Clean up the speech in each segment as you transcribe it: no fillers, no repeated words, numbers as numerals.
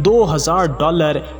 $2,000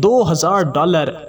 $2,000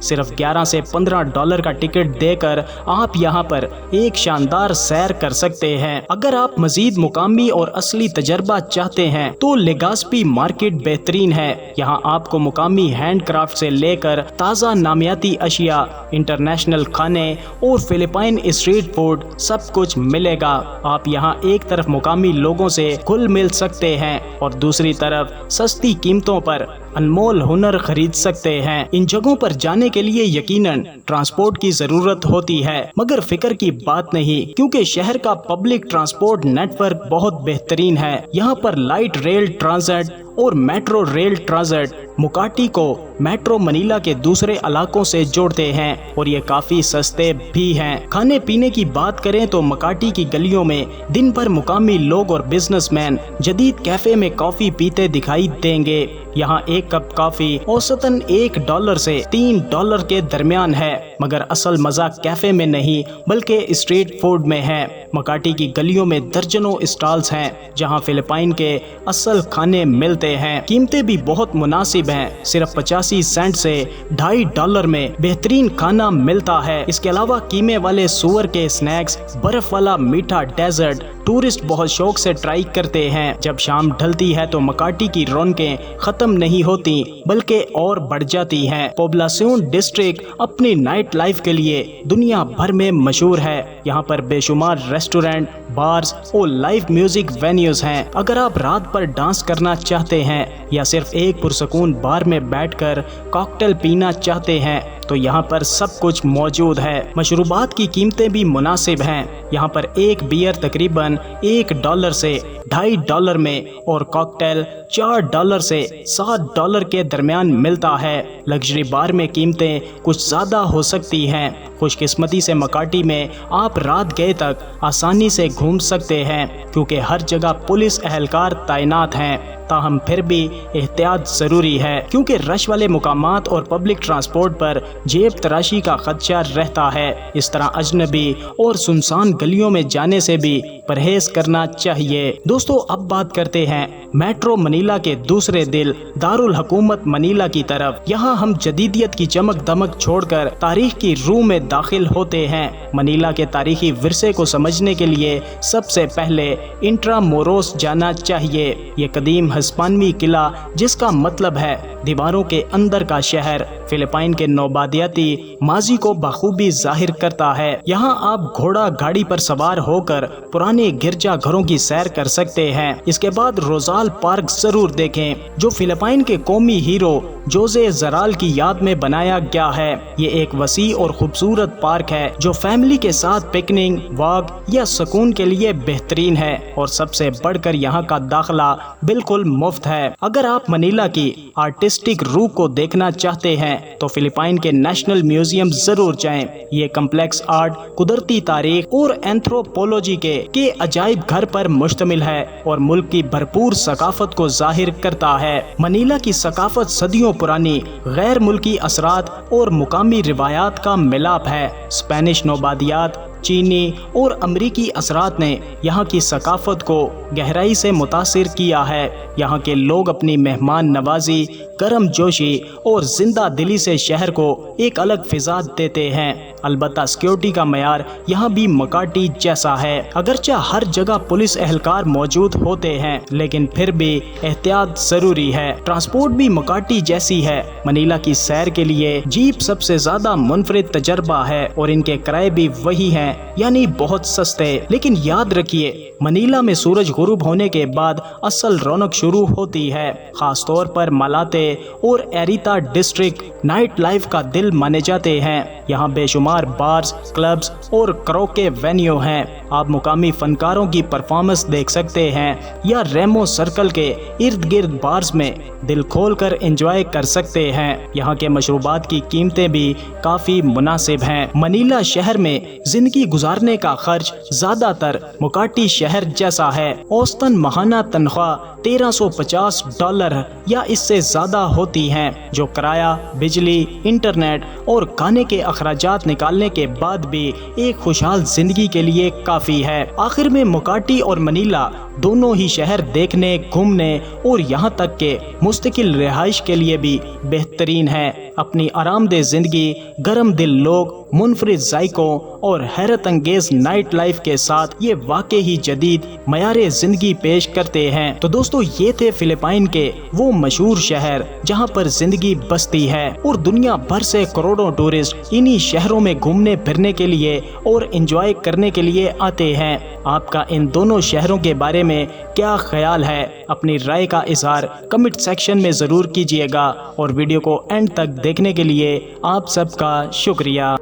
صرف 11 سے 15 ڈالر کا ٹکٹ دے کر آپ یہاں پر ایک شاندار سیر کر سکتے ہیں۔ اگر آپ مزید مقامی اور اصلی تجربہ چاہتے ہیں تو لیگاسپی مارکیٹ بہترین ہے۔ یہاں آپ کو مقامی ہینڈ کرافٹ سے لے کر تازہ نامیاتی اشیاء، انٹرنیشنل کھانے اور فلپائن اسٹریٹ فوڈ سب کچھ ملے گا۔ آپ یہاں ایک طرف مقامی لوگوں سے گھل مل سکتے ہیں اور دوسری طرف سستی قیمتوں پر انمول ہنر خرید سکتے ہیں۔ ان جگہوں پر جانے کے لیے یقیناً ٹرانسپورٹ کی ضرورت ہوتی ہے، مگر فکر کی بات نہیں، کیونکہ شہر کا پبلک ٹرانسپورٹ نیٹ ورک بہت بہترین ہے۔ یہاں پر لائٹ ریل ٹرانزٹ اور میٹرو ریل ٹرانزٹ مکاٹی کو میٹرو منیلا کے دوسرے علاقوں سے جوڑتے ہیں اور یہ کافی سستے بھی ہیں۔ کھانے پینے کی بات کریں تو مکاٹی کی گلیوں میں دن بھر مقامی لوگ اور بزنس مین جدید کیفے میں کافی پیتے دکھائی دیں گے۔ یہاں ایک کپ کافی اوسطاً $1 سے $3 کے درمیان ہے، مگر اصل مزہ کیفے میں نہیں بلکہ اسٹریٹ فوڈ میں ہے۔ مکاٹی کی گلیوں میں درجنوں اسٹالز ہیں جہاں فلپائن کے اصل کھانے ملتے ہیں۔ قیمتیں بھی بہت مناسب ہیں، صرف 85 سینٹ سے $2.5 میں بہترین کھانا ملتا ہے۔ اس کے علاوہ قیمے والے سور کے اسنیکس، برف والا میٹھا ڈیزرٹ ٹورسٹ بہت شوق سے ٹرائی کرتے ہیں۔ جب شام ڈھلتی ہے تو مکاٹی کی رونقیں ختم نہیں ہوتی بلکہ اور بڑھ جاتی ہیں۔ پوبلاسیون ڈسٹرکٹ اپنی نائٹ لائف کے لیے دنیا بھر میں مشہور ہے۔ یہاں پر بے شمار ریسٹورنٹ، بارز اور لائیو میوزک وینیوز ہیں۔ اگر آپ رات پر ڈانس کرنا چاہتے ہیں یا صرف ایک پرسکون بار میں بیٹھ کر کاکٹیل پینا چاہتے ہیں تو یہاں پر سب کچھ موجود ہے۔ مشروبات کی قیمتیں بھی مناسب ہیں۔ یہاں پر ایک بیئر تقریباً $1 سے $2.5 میں اور کاکٹیل $4 سے $7 کے درمیان ملتا ہے۔ لگژری بار میں قیمتیں کچھ زیادہ ہو سکتی ہیں۔ خوش قسمتی سے مکاٹی میں آپ رات گئے تک آسانی سے گھوم سکتے ہیں کیونکہ ہر جگہ پولیس اہلکار تعینات ہیں۔ تاہم پھر بھی احتیاط ضروری ہے کیونکہ رش والے مقامات اور پبلک ٹرانسپورٹ پر جیب تراشی کا خدشہ رہتا ہے۔ اس طرح اجنبی اور سنسان گلیوں میں جانے سے بھی پرہیز کرنا چاہیے۔ دوستو اب بات کرتے ہیں میٹرو منیلا کے دوسرے دل دارالحکومت منیلا کی طرف۔ یہاں ہم جدیدیت کی چمک دمک چھوڑ کر تاریخ کی روح میں داخل ہوتے ہیں۔ منیلا کے تاریخی ورثے کو سمجھنے کے لیے سب سے پہلے انٹرا موروس جانا چاہیے۔ یہ قدیم ہسپانوی قلعہ جس کا مطلب ہے دیواروں کے اندر کا شہر، فلپائن کے نوبادیاتی ماضی کو بخوبی ظاہر کرتا ہے۔ یہاں آپ گھوڑا گاڑی پر سوار ہو کر پرانے گرجا گھروں کی سیر کر سکتے ہیں۔ اس کے بعد روزال پارک ضرور دیکھیں جو فلپائن کے قومی ہیرو جوزے زرال کی یاد میں بنایا گیا ہے۔ یہ ایک وسیع اور خوبصورت پارک ہے جو فیملی کے ساتھ پکنک، واک یا سکون کے لیے بہترین ہے اور سب سے بڑھ کر یہاں کا داخلہ بالکل مفت ہے۔ اگر آپ منیلا کی آرٹسٹک روح کو دیکھنا چاہتے ہیں تو فلپائن کے نیشنل میوزیم ضرور جائیں۔ یہ کمپلیکس آرٹ، قدرتی تاریخ اور اینتھروپولوجی کے عجائب گھر پر مشتمل ہے اور ملک کی بھرپور ثقافت کو ظاہر کرتا ہے۔ منیلا کی ثقافت صدیوں پرانی غیر ملکی اثرات اور مقامی روایات کا ملاپ ہے۔ اسپینش نوبادیات، چینی اور امریکی اثرات نے یہاں کی ثقافت کو گہرائی سے متاثر کیا ہے۔ یہاں کے لوگ اپنی مہمان نوازی، گرم جوشی اور زندہ دلی سے شہر کو ایک الگ فضا دیتے ہیں۔ البتہ سیکیورٹی کا معیار یہاں بھی مکاٹی جیسا ہے۔ اگرچہ ہر جگہ پولیس اہلکار موجود ہوتے ہیں لیکن پھر بھی احتیاط ضروری ہے۔ ٹرانسپورٹ بھی مکاٹی جیسی ہے۔ منیلا کی سیر کے لیے جیپ سب سے زیادہ منفرد تجربہ ہے اور ان کے کرائے بھی وہی ہیں، یعنی بہت سستے۔ لیکن یاد رکھیے منیلا میں سورج غروب ہونے کے بعد اصل رونق شروع ہوتی ہے، خاص طور پر مالاتے اور ایریتا ڈسٹرکٹ نائٹ لائف کا دل مانے جاتے ہیں۔ یہاں بے شمار بارز، کلبز اور کروکے وینیو ہیں۔ آپ مقامی فنکاروں کی پرفارمنس دیکھ سکتے ہیں یا ریمو سرکل کے ارد گرد بارز میں دل کھول کر انجوائے کر سکتے ہیں۔ یہاں کے مشروبات کی قیمتیں بھی کافی مناسب ہیں۔ منیلا شہر میں زندگی گزارنے کا خرچ زیادہ تر مکاٹی شہر جیسا ہے۔ اوسطاً ماہانہ تنخواہ $1350 یا اس سے زیادہ ہوتی ہیں، جو کرایہ، بجلی، انٹرنیٹ اور کھانے کے اخراجات نکالنے کے بعد بھی ایک خوشحال زندگی کے لیے کافی ہے۔ آخر میں مکاٹی اور منیلا دونوں ہی شہر دیکھنے، گھومنے اور یہاں تک کہ مستقل رہائش کے لیے بھی بہترین ہے۔ اپنی آرام دہ زندگی، گرم دل لوگ، منفرد ذائقوں اور حیرت انگیز نائٹ لائف کے ساتھ یہ واقعی جدید معیار زندگی پیش کرتے ہیں۔ تو دوستو یہ تھے فلپائن کے وہ مشہور شہر جہاں پر زندگی بستی ہے اور دنیا بھر سے کروڑوں ٹورسٹ انہی شہروں میں گھومنے پھرنے کے لیے اور انجوائے کرنے کے لیے آتے ہیں۔ آپ کا ان دونوں شہروں کے بارے میں کیا خیال ہے؟ اپنی رائے کا اظہار کمنٹ سیکشن میں ضرور کیجیے گا اور ویڈیو کو اینڈ تک دیکھنے کے لیے آپ سب کا شکریہ۔